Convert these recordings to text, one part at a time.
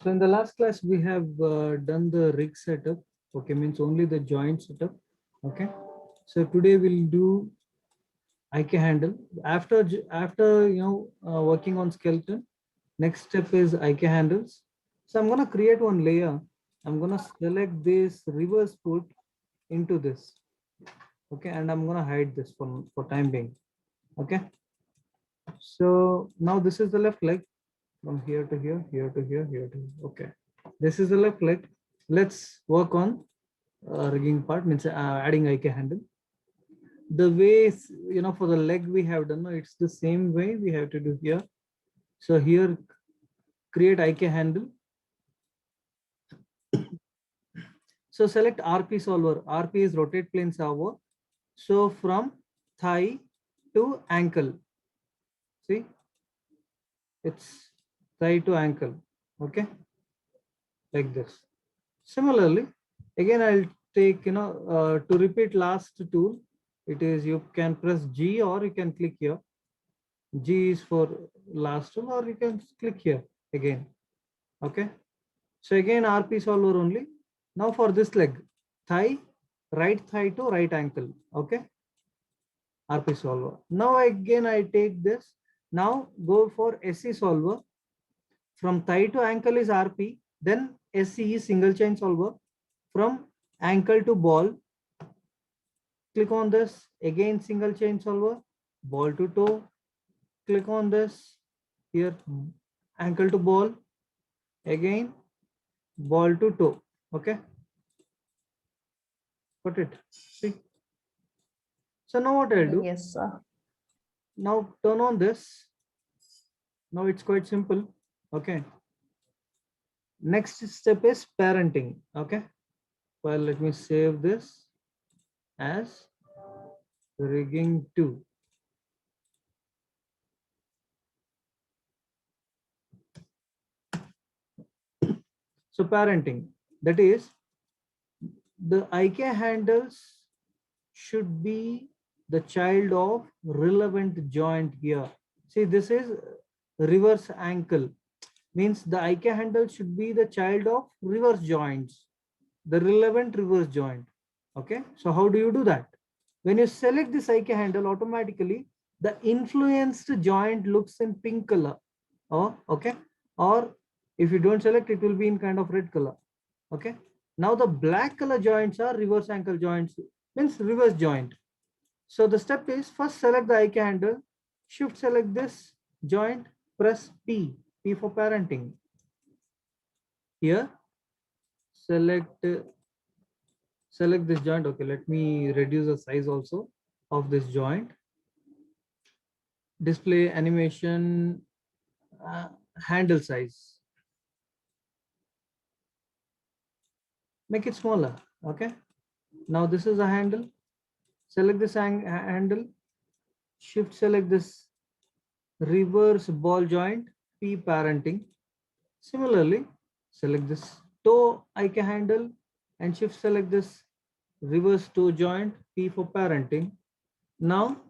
So in the last class, we have done the rig setup. Okay, means only the joint setup. Okay. So today we'll do IK handle. After working on skeleton, next step is IK handles. So I'm gonna create one layer. I'm gonna select this reverse put into this. Okay, and I'm gonna hide this for time being. Okay. So now this is the left leg from here to here, here to here, here to here. Okay. This is the left leg. Let's work on rigging part, means adding IK handle. The way, for the leg we have done, no, it's the same way we have to do here. So here, create IK handle. So select RP solver. RP is rotate plane solver. So from thigh to ankle. See, it's thigh to ankle. Okay, like this. Similarly, again, I'll take, to repeat last tool, it is you can press G or you can click here. G is for last tool, or you can click here again. Okay. So again, RP solver only. Now for this leg, thigh, right thigh to right ankle. Okay. RP solver. Now again, I take this. Now go for SC solver. From thigh to ankle is RP. Then SC is single chain solver. From ankle to ball, click on this. Again, single chain solver. Ball to toe. Click on this. Here, ankle to ball. Again, ball to toe. Okay. Got it. See. So now what I'll do? Yes, sir. Now turn on this. Now it's quite simple. Okay. Next step is parenting. Okay. Well, let me save this as rigging 2. So parenting, that is, the IK handles should be the child of relevant joint here. See, this is reverse ankle, means the IK handle should be the child of reverse joints, the relevant reverse joint. Okay, so how do you do that? When you select this IK handle, automatically the influenced joint looks in pink color. Oh, okay. Or if you don't select, it will be in kind of red color. Okay. Now the black color joints are reverse ankle joints, means reverse joint. So the step is, first select the IK handle, shift select this joint, press P, P for parenting. Here, select this joint. Okay, let me reduce the size also of this joint. Display animation, handle size. Make it smaller. Okay. Now this is a handle. Select this handle. Shift select this reverse ball joint, P parenting. Similarly, select this toe IK handle and shift select this reverse toe joint, P for parenting. Now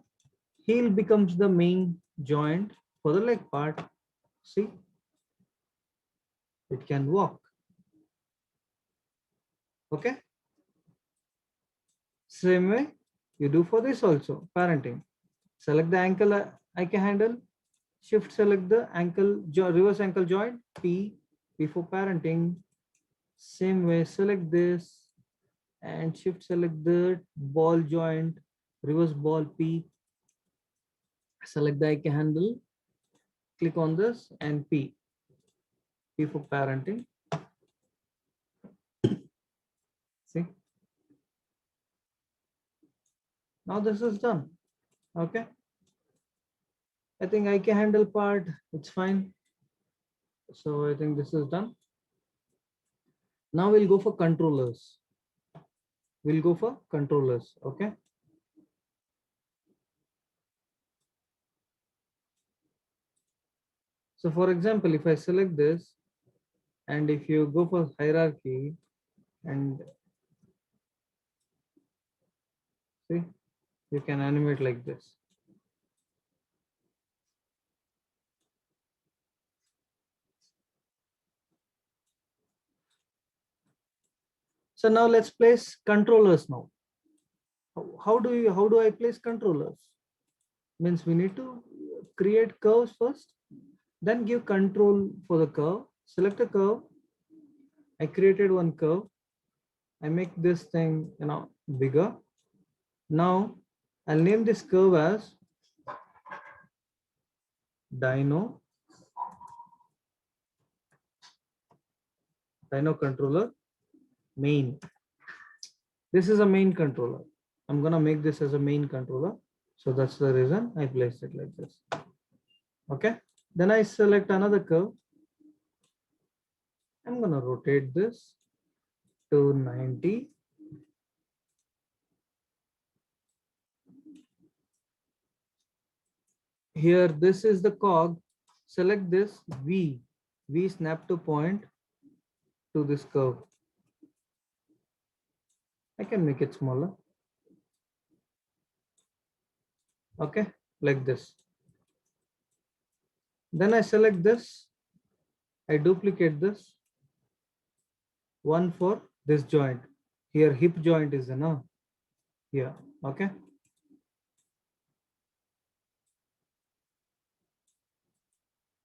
heel becomes the main joint for the leg part. See, it can walk. Okay. Same way you do for this also, parenting. Select the ankle IK handle, shift select the reverse ankle joint, P for parenting. Same way, select this and shift select the ball joint, reverse ball P. Select the IK handle, click on this and P for parenting. See, now this is done. Okay. I think IK handle part, it's fine. So I think this is done. Now we'll go for controllers. Okay. So for example, if I select this and if you go for hierarchy and see, you can animate like this. So now let's place controllers now. How do I place controllers? Means we need to create curves first, then give control for the curve. Select a curve. I created one curve. I make this thing, bigger. Now I'll name this curve as Dino controller main. This is a main controller. I'm gonna make this as a main controller. So that's the reason I placed it like this. Okay. Then I select another curve. I'm gonna rotate this to 90. Here, this is the cog. Select this V. V snap to point to this curve. I can make it smaller. Okay, like this. Then I select this. I duplicate this. One for this joint. Here, hip joint is enough. Here, okay.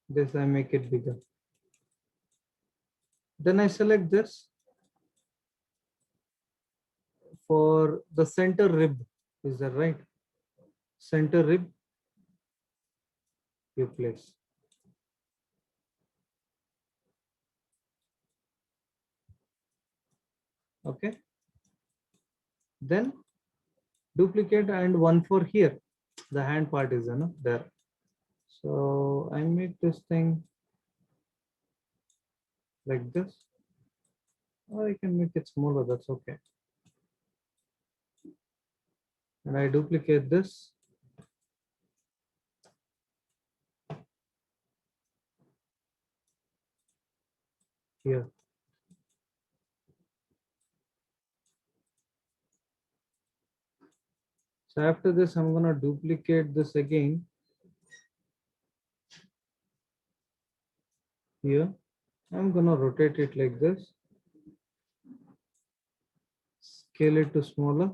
This I make it bigger. Then I select this for the center rib. Is that right? Center rib, you place. Okay. Then duplicate and one for here. The hand part is there. So I make this thing like this. Or I can make it smaller, that's okay. And I duplicate this. Here. So after this, I'm gonna duplicate this again. Here. I'm gonna rotate it like this. Scale it to smaller.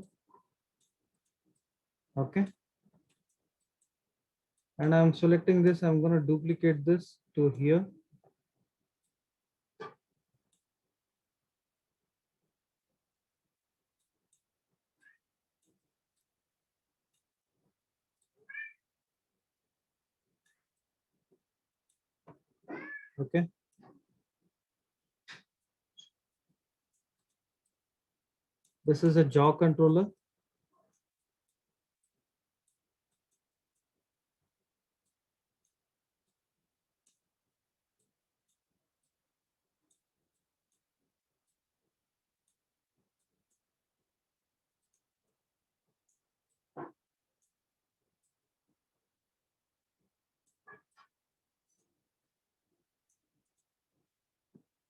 Okay. And I'm selecting this. I'm gonna duplicate this to here. Okay. This is a jaw controller.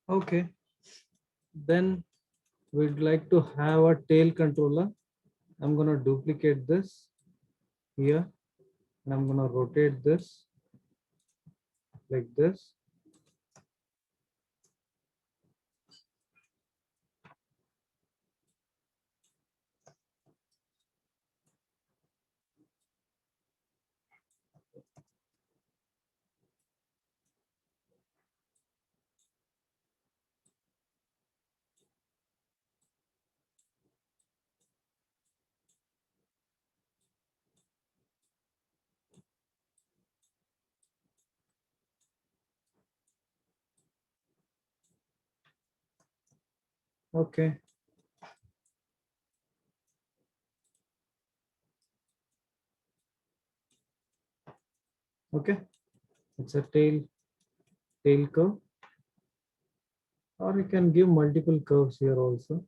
Okay. Then we'd like to have a tail controller. I'm gonna duplicate this here. And I'm gonna rotate this like this. Okay. Okay. It's a tail curve. Or you can give multiple curves here also.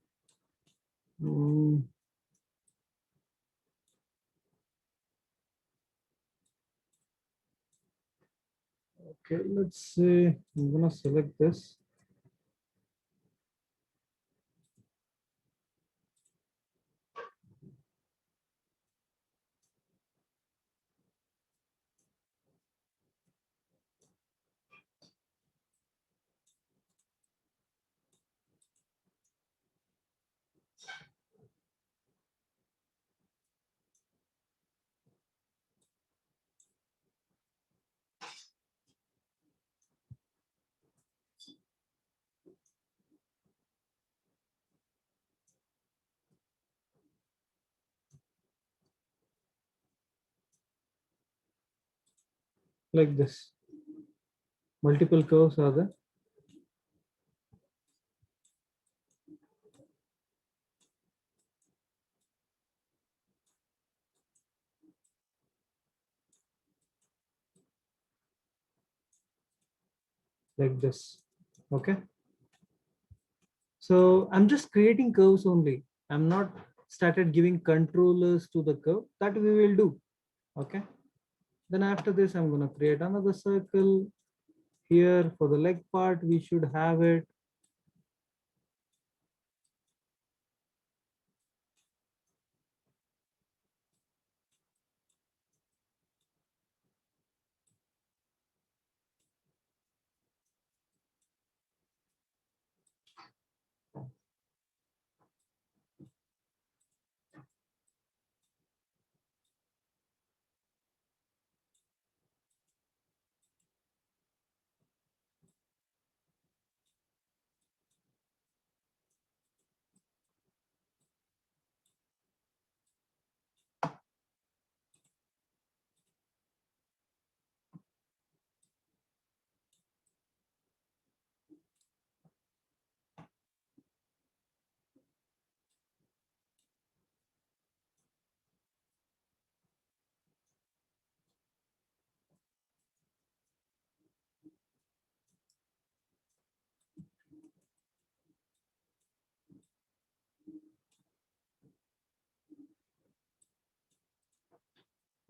Okay, let's say I'm gonna select this. like this. Multiple curves are there. Like this. Okay. So I'm just creating curves only. I'm not started giving controllers to the curve. That we will do. Okay. Then after this, I'm going to create another circle. Here for the leg part, we should have it.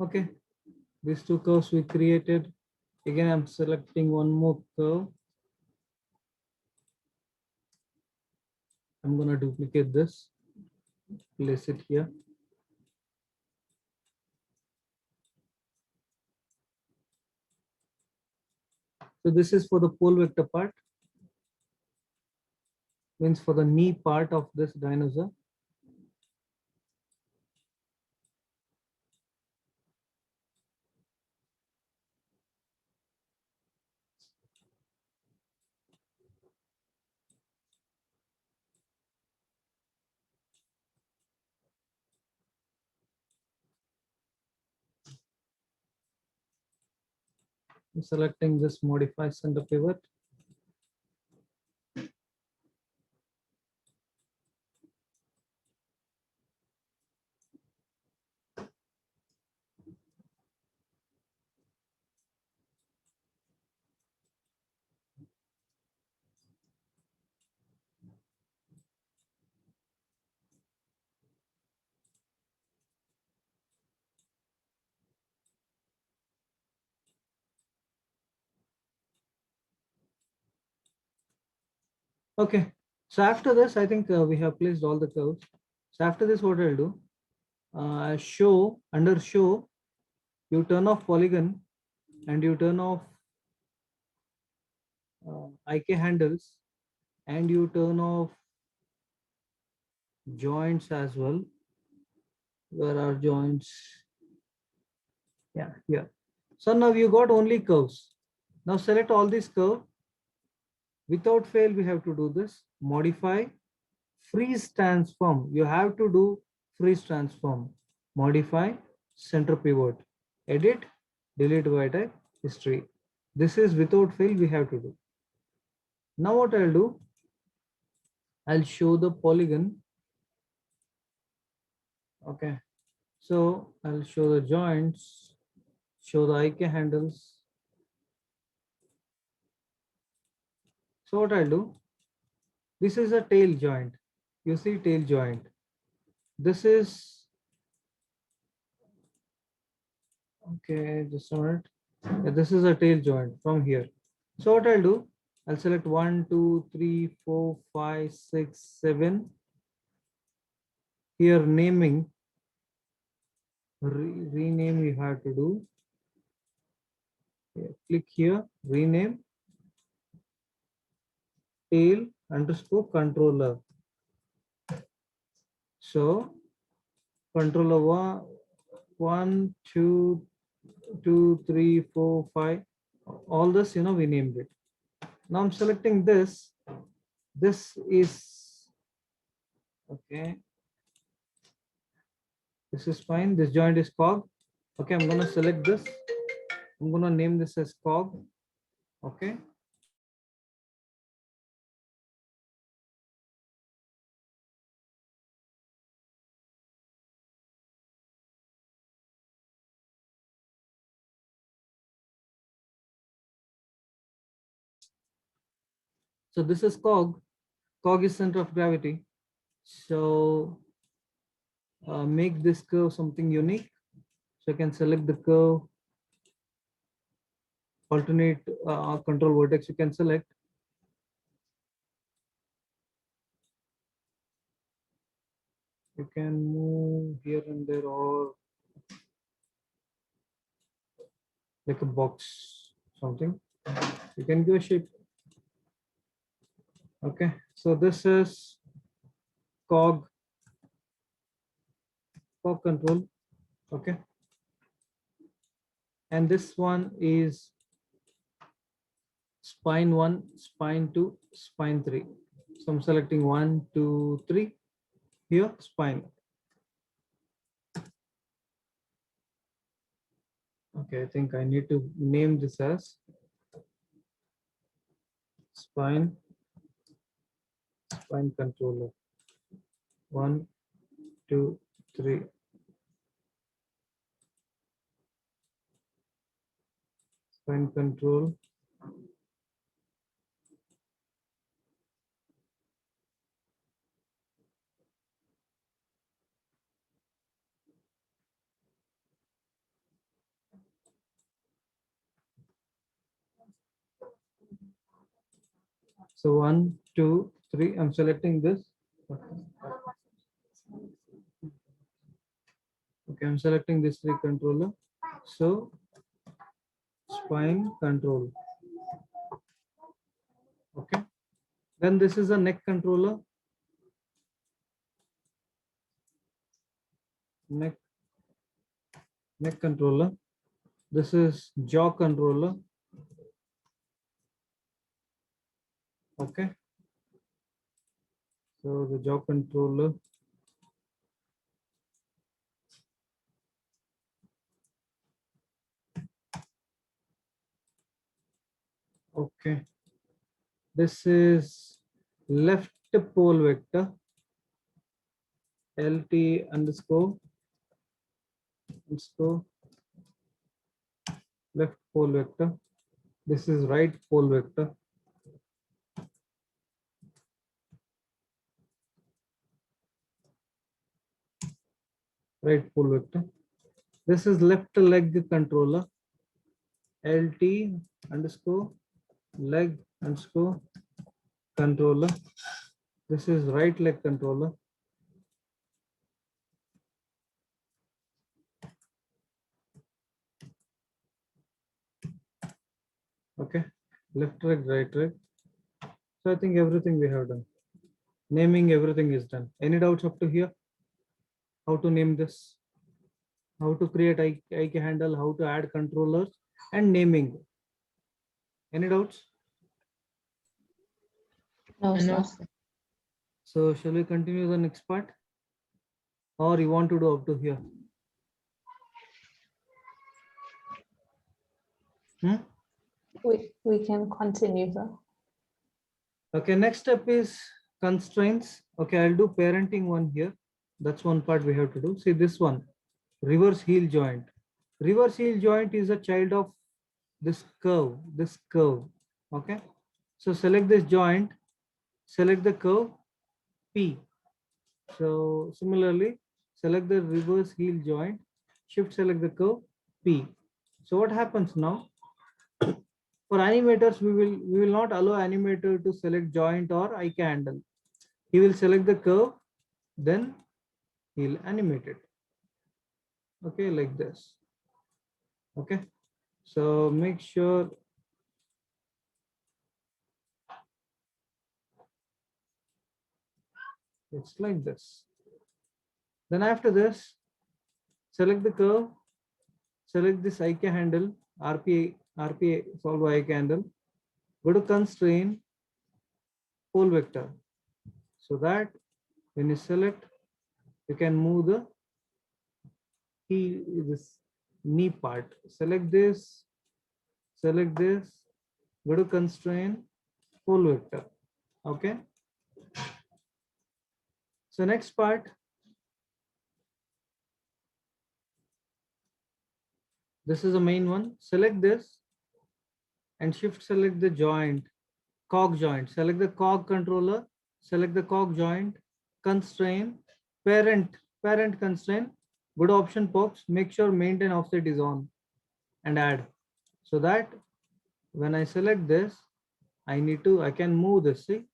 Okay. These two curves we created. Again, I'm selecting one more curve. I'm going to duplicate this, place it here. So this is for the pole vector part, means for the knee part of this dinosaur. I'm selecting this modify center pivot. Okay. So after this, I think we have placed all the curves. So after this, what I'll do, show, under show, you turn off polygon and you turn off IK handles and you turn off joints as well. Where are joints? Yeah, here. So now you got only curves. Now select all these curves. Without fail, we have to do this. Modify, freeze transform. You have to do freeze transform. Modify, center pivot. Edit, delete vertex, history. This is without fail we have to do. Now what I'll do, I'll show the polygon. Okay. So I'll show the joints, show the IK handles. So what I'll do, this is a tail joint. You see tail joint. This is, okay, just a minute. Yeah, this is a tail joint from here. So what I'll do, I'll select 1, 2, 3, 4, 5, 6, 7. Here naming, rename you have to do. Yeah, click here, rename, tail underscore controller. So controller 1, 2, 2, 3, 4, 5. All this, we named it. Now I'm selecting this. This is okay. This is fine. This joint is cog. Okay, I'm gonna select this. I'm going to name this as cog. Okay. So this is cog. Cog is center of gravity. So make this curve something unique. So I can select the curve, alternate control vertex you can select. You can move here and there or like a box, something. You can give a shape. Okay, so this is cog control. Okay, and this one is spine 1, spine 2, spine 3. So I'm selecting 1, 2, 3 here, spine. Okay, I think I need to name this as spine controller. 1, 2, 3. Spine control. So 1, 2, 3. I'm selecting this. Okay, I'm selecting this 3 controller. So spine control. Okay. Then this is a neck controller. Neck controller. This is jaw controller. Okay. So the jaw controller. Okay. This is left pole vector. LT underscore left pole vector. This is right pole vector. Right pole vector. This is left leg controller. LT underscore leg underscore controller. This is right leg controller. Okay, left leg, right leg. So I think everything we have done. Naming everything is done. Any doubts up to here? How to name this? How to create IK handle? How to add controllers and naming? Any doubts? No, sir. So shall we continue the next part? Or you want to do up to here? We can continue, sir. Okay, next step is constraints. Okay, I'll do parenting one here. That's one part we have to do. See this one, reverse heel joint. Reverse heel joint is a child of this curve, Okay, so select this joint, select the curve P. So similarly, select the reverse heel joint, shift select the curve P. So what happens now? For animators, we will not allow animator to select joint or IK handle. He will select the curve, then he'll animate it. Okay, like this. Okay, so make sure it's like this. Then after this, select the curve, select this IK handle, RPA solve IK handle, go to constraint, pole vector. So that when you select, you can move this knee part. Select this, select this, go to constraint, full vector. Okay. So next part, this is the main one. Select this and shift select the joint, cog joint. Select the cog controller, select the cog joint, constraint, parent constraint. Go to option pops, make sure maintain offset is on and add. So that when I select this, I can move this, see?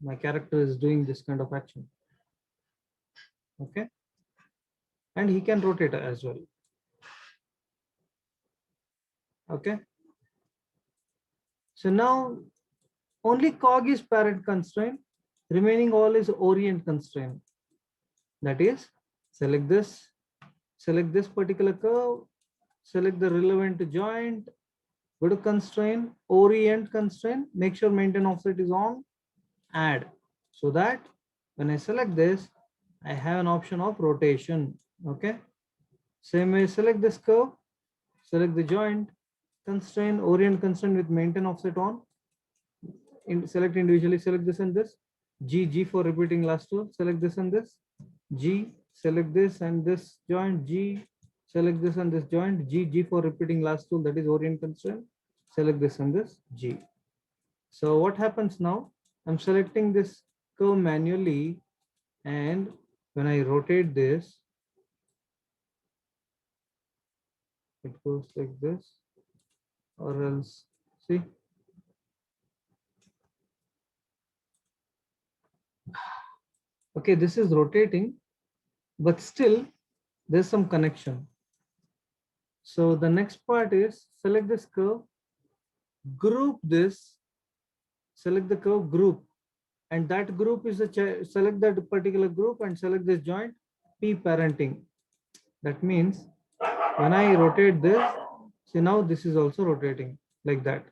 My character is doing this kind of action. Okay. And he can rotate as well. Okay. So now only cog is parent constraint, remaining all is orient constraint. That is, select this particular curve, select the relevant joint, go to constraint, orient constraint, make sure maintain offset is on, add. So that when I select this, I have an option of rotation. Okay. Same way, select this curve, select the joint, constraint, orient constraint with maintain offset on. Select individually, select this and this. G for repeating last two, select this and this. G, select this and this joint. G, select this and this joint. G for repeating last two, that is orient constraint. Select this and this G. So what happens now? I'm selecting this curve manually, and when I rotate this, it goes like this, or else, see? Okay, this is rotating, but still there's some connection. So the next part is select this curve, group this, select the curve group, and that group is select that particular group and select this joint P parenting. That means when I rotate this, see now this is also rotating like that.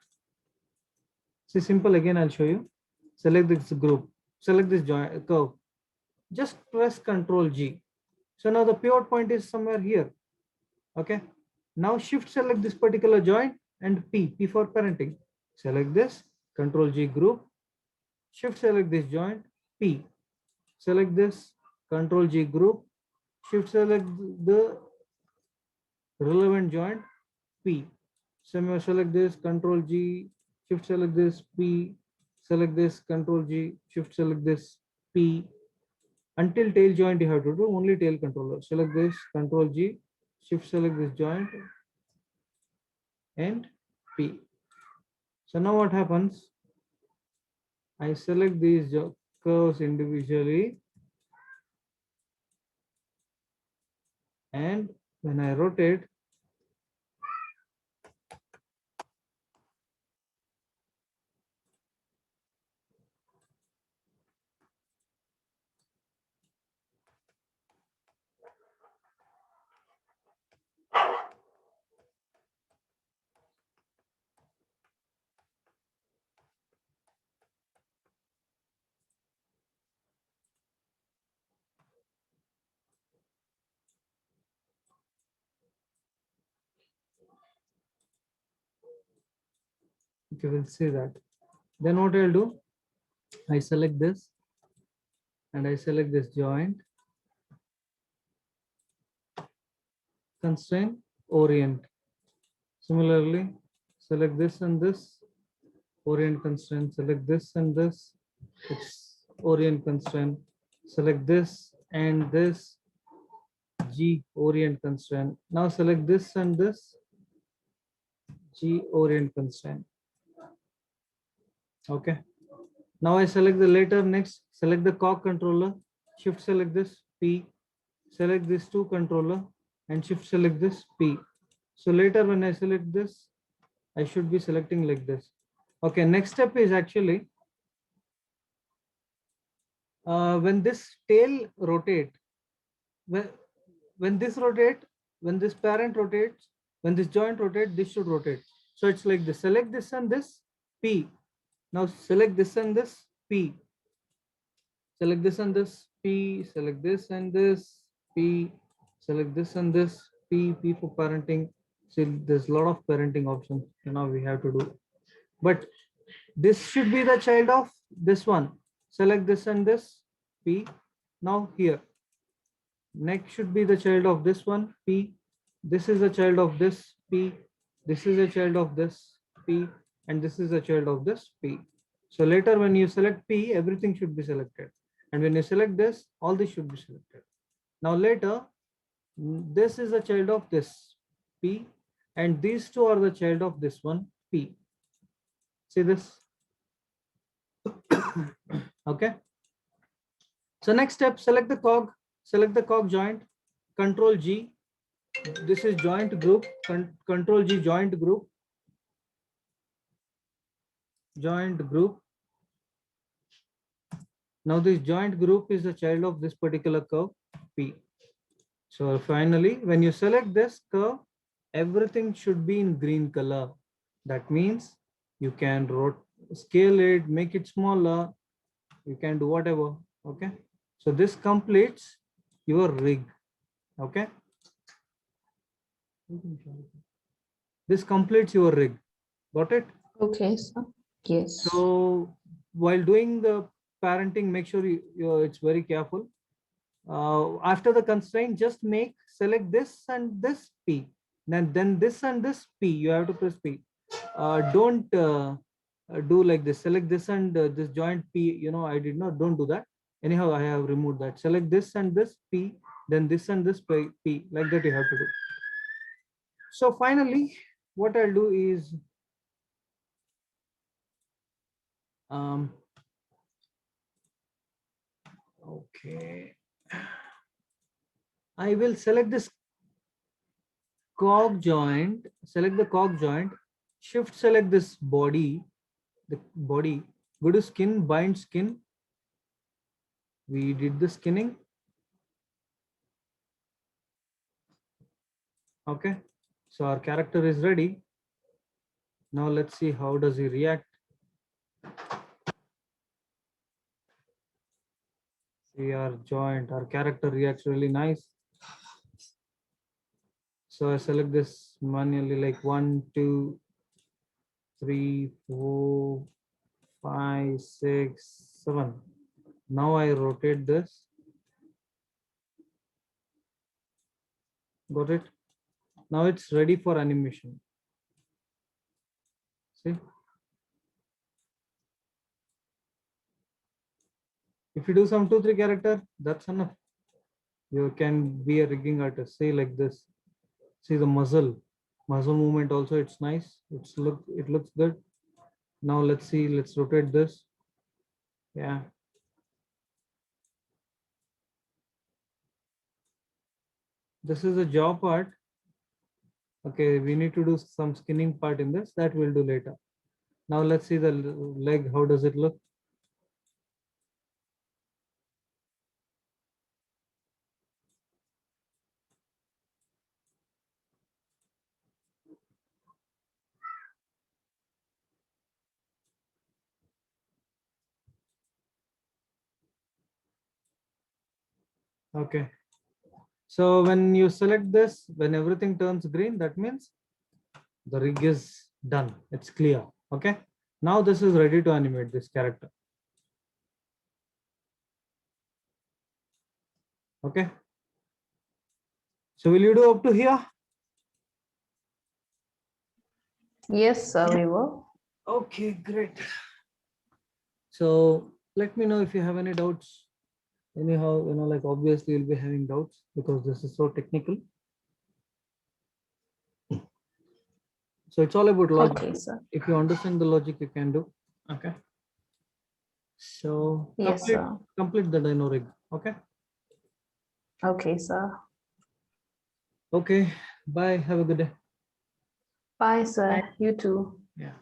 See, simple again, I'll show you. Select this group, select this joint curve, just press Ctrl G. So now the pivot point is somewhere here. Okay. Now shift select this particular joint and P for parenting. Select this, Ctrl G group, shift select this joint, P. Select this, Ctrl G group, shift select the relevant joint, P. Select this, Ctrl G, shift select this, P. Select this, Ctrl G, shift select this, P. Until tail joint you have to do, only tail controller. Select this, Ctrl G, shift select this joint and P. So now what happens? I select these curves individually, and when I rotate, okay, we'll see that. Then what I'll do, I select this and I select this joint, constraint, orient. Similarly, select this and this, orient constraint, select this and this, it's orient constraint, select this and this, G orient constraint. Now select this and this, G orient constraint. Okay. Now I select the later next, select the cog controller, shift select this P, select this two controller and shift select this P. So later when I select this, I should be selecting like this. Okay, next step is actually when this tail rotate, when this rotate, when this parent rotates, when this joint rotate, this should rotate. So it's like this, select this and this P. Now select this and this P. Select this and this P, select this and this P, select this and this P for parenting, See, there's a lot of parenting options now we have to do. But this should be the child of this one. Select this and this, P. Now here. Next should be the child of this one, P. This is the child of this, P. This is a child of this, P. And this is a child of this, P. So later when you select P, everything should be selected. And when you select this, all this should be selected. Now later, this is a child of this, P. And these two are the child of this one, P. See this? Okay. So next step, select the cog joint, Control G. This is joint group, Control G, joint group. Now this joint group is the child of this particular curve, P. So finally, when you select this curve, everything should be in green color. That means you can scale it, make it smaller. You can do whatever. Okay. So this completes your rig. Okay. This completes your rig. Got it? Okay, sir. Yes. So while doing the parenting, make sure it's very careful. After the constraint, just select this and this P. Then this and this P. You have to press P. Don't do like this. Select this and this joint P. Don't do that. Anyhow, I have removed that. Select this and this P. Then this and this P. Like that you have to do. So finally, what I'll do is okay. I will select this cog joint, select the cog joint, shift select this body, go to skin, bind skin. We did the skinning. Okay, so our character is ready. Now let's see how does he react. See our joint, our character reacts really nice. So I select this manually, like 1, 2, 3, 4, 5, 6, 7. Now I rotate this. Got it? Now it's ready for animation. See? If you do some 2, 3 character, that's enough. You can be a rigging artist. Say like this. See the muzzle movement also, it's nice. It looks good. Now let's see, let's rotate this. Yeah. This is a jaw part. Okay, we need to do some skinning part in this. That we'll do later. Now let's see the leg. How does it look? Okay. So when you select this, when everything turns green, that means the rig is done. It's clear. Okay. Now this is ready to animate this character. Okay. So will you do up to here? Yes, sir, we will. Okay, great. So let me know if you have any doubts. Anyhow, like obviously you'll be having doubts because this is so technical. So it's all about logic. Okay, sir. If you understand the logic, you can do. Okay. So Yes, sir. complete the dino rig. Okay. Okay, sir. Okay. Bye. Have a good day. Bye, sir. You too. Yeah.